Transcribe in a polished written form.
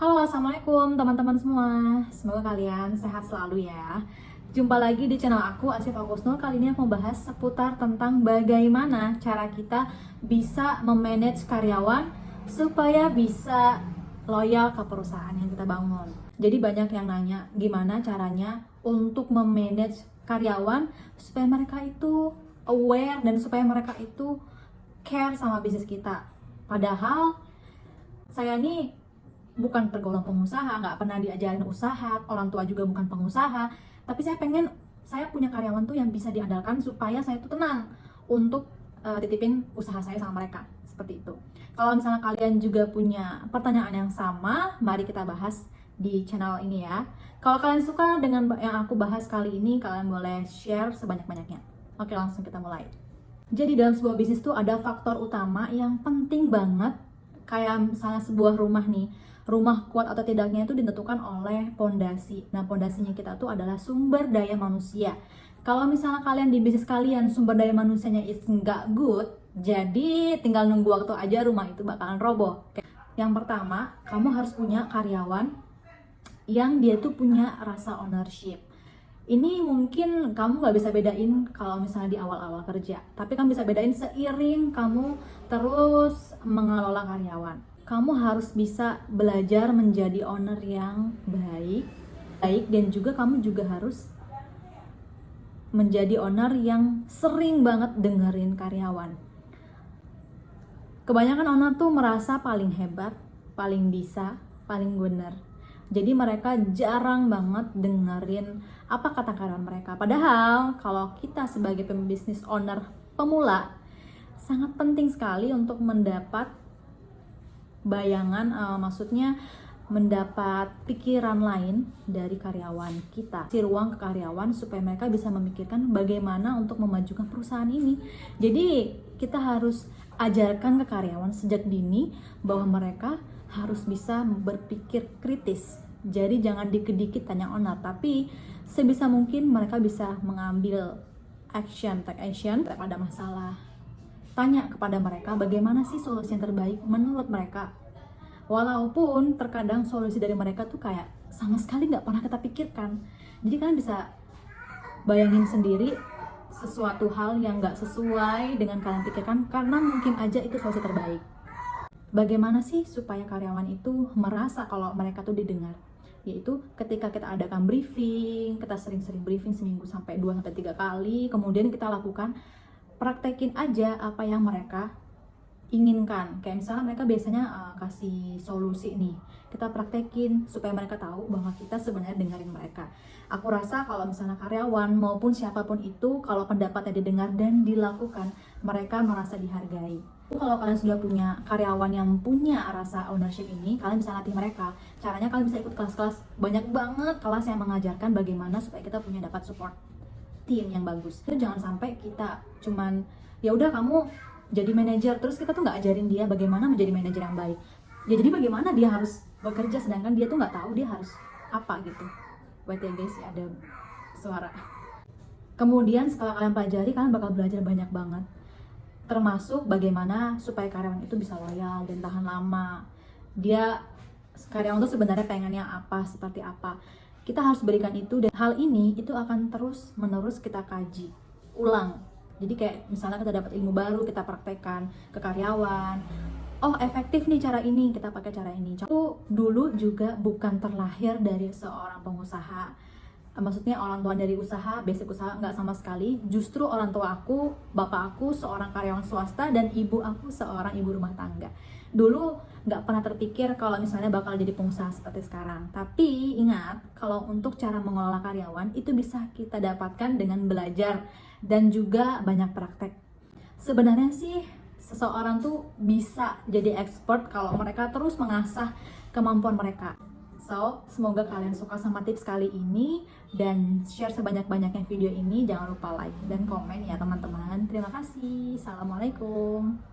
Halo, assalamualaikum teman-teman semua. Semoga kalian sehat selalu ya. Jumpa lagi di channel aku, Asif Agusnur. Kali ini aku membahas seputar tentang bagaimana cara kita bisa memanage karyawan supaya bisa loyal ke perusahaan yang kita bangun. Jadi banyak yang nanya gimana caranya untuk memanage karyawan supaya mereka itu aware dan supaya mereka itu care sama bisnis kita. Padahal saya nih bukan tergolong pengusaha, nggak pernah diajarin usaha, orang tua juga bukan pengusaha, tapi saya punya karyawan tuh yang bisa diandalkan supaya saya tuh tenang untuk titipin usaha saya sama mereka, seperti itu. Kalau misalnya kalian juga punya pertanyaan yang sama, mari kita bahas di channel ini ya. Kalau kalian suka dengan yang aku bahas kali ini, kalian boleh share sebanyak-banyaknya. Oke, langsung kita mulai. Jadi dalam sebuah bisnis tuh ada faktor utama yang penting banget, kayak misalnya sebuah rumah nih. Rumah kuat atau tidaknya itu ditentukan oleh pondasi. Nah, pondasinya kita tuh adalah sumber daya manusia. Kalau misalnya kalian di bisnis kalian sumber daya manusianya is nggak good, jadi tinggal nunggu waktu aja rumah itu bakalan roboh. Yang pertama, kamu harus punya karyawan yang dia tuh punya rasa ownership. Ini mungkin kamu nggak bisa bedain kalau misalnya di awal-awal kerja, tapi kamu bisa bedain seiring kamu terus mengelola karyawan. Kamu harus bisa belajar menjadi owner yang baik dan juga kamu juga harus menjadi owner yang sering banget dengerin karyawan. Kebanyakan owner tuh merasa paling hebat, paling bisa, paling bener. Jadi mereka jarang banget dengerin apa kata karyawan mereka. Padahal kalau kita sebagai pembisnis owner pemula, sangat penting sekali untuk mendapat bayangan, maksudnya mendapat pikiran lain dari karyawan kita, kasih ruang ke karyawan supaya mereka bisa memikirkan bagaimana untuk memajukan perusahaan ini. Jadi kita harus ajarkan ke karyawan sejak dini bahwa mereka harus bisa berpikir kritis. Jadi jangan dikit-dikit tanya owner, tapi sebisa mungkin mereka bisa mengambil take action pada masalah. Tanya kepada mereka bagaimana sih solusi yang terbaik menurut mereka. Walaupun terkadang solusi dari mereka tuh kayak sama sekali nggak pernah kita pikirkan. Jadi kalian bisa bayangin sendiri sesuatu hal yang nggak sesuai dengan kalian pikirkan karena mungkin aja itu solusi terbaik. Bagaimana sih supaya karyawan itu merasa kalau mereka tuh didengar? Yaitu ketika kita adakan briefing, kita sering-sering briefing seminggu sampai 2-3 kali, kemudian kita lakukan praktekin aja apa yang mereka inginkan. Kayak misalnya mereka biasanya kasih solusi nih, kita praktekin supaya mereka tahu bahwa kita sebenarnya dengerin mereka. Aku rasa kalau misalnya karyawan maupun siapapun itu, kalau pendapatnya didengar dan dilakukan, mereka merasa dihargai. Kalau kalian sudah punya karyawan yang punya rasa ownership ini, kalian bisa latih mereka. Caranya kalian bisa ikut kelas-kelas, banyak banget kelas yang mengajarkan bagaimana supaya kita punya dapat support tim yang bagus. Itu jangan sampai kita cuman ya udah kamu jadi manajer terus kita tuh nggak ajarin dia bagaimana menjadi manajer yang baik. Ya jadi bagaimana dia harus bekerja sedangkan dia tuh nggak tahu dia harus apa gitu. Wait ya guys, ada suara. Kemudian setelah kalian pelajari, kalian bakal belajar banyak banget. Termasuk bagaimana supaya karyawan itu bisa loyal dan tahan lama. Karyawan tuh sebenarnya pengennya apa, seperti apa. Kita harus berikan itu, dan hal ini itu akan terus menerus kita kaji ulang. Jadi kayak misalnya kita dapat ilmu baru, kita praktekkan ke karyawan. Oh efektif nih cara ini, kita pakai cara ini. Aku dulu juga bukan terlahir dari seorang pengusaha. Maksudnya orang tua dari usaha, basic usaha nggak sama sekali. Justru orang tua aku, bapak aku seorang karyawan swasta dan ibu aku seorang ibu rumah tangga. Dulu nggak pernah terpikir kalau misalnya bakal jadi pengusaha seperti sekarang. Tapi ingat, kalau untuk cara mengelola karyawan itu bisa kita dapatkan dengan belajar dan juga banyak praktek. Sebenarnya sih seseorang tuh bisa jadi expert kalau mereka terus mengasah kemampuan mereka. So, semoga kalian suka sama tips kali ini dan share sebanyak-banyaknya video ini. Jangan lupa like dan komen ya teman-teman. Terima kasih. Assalamualaikum.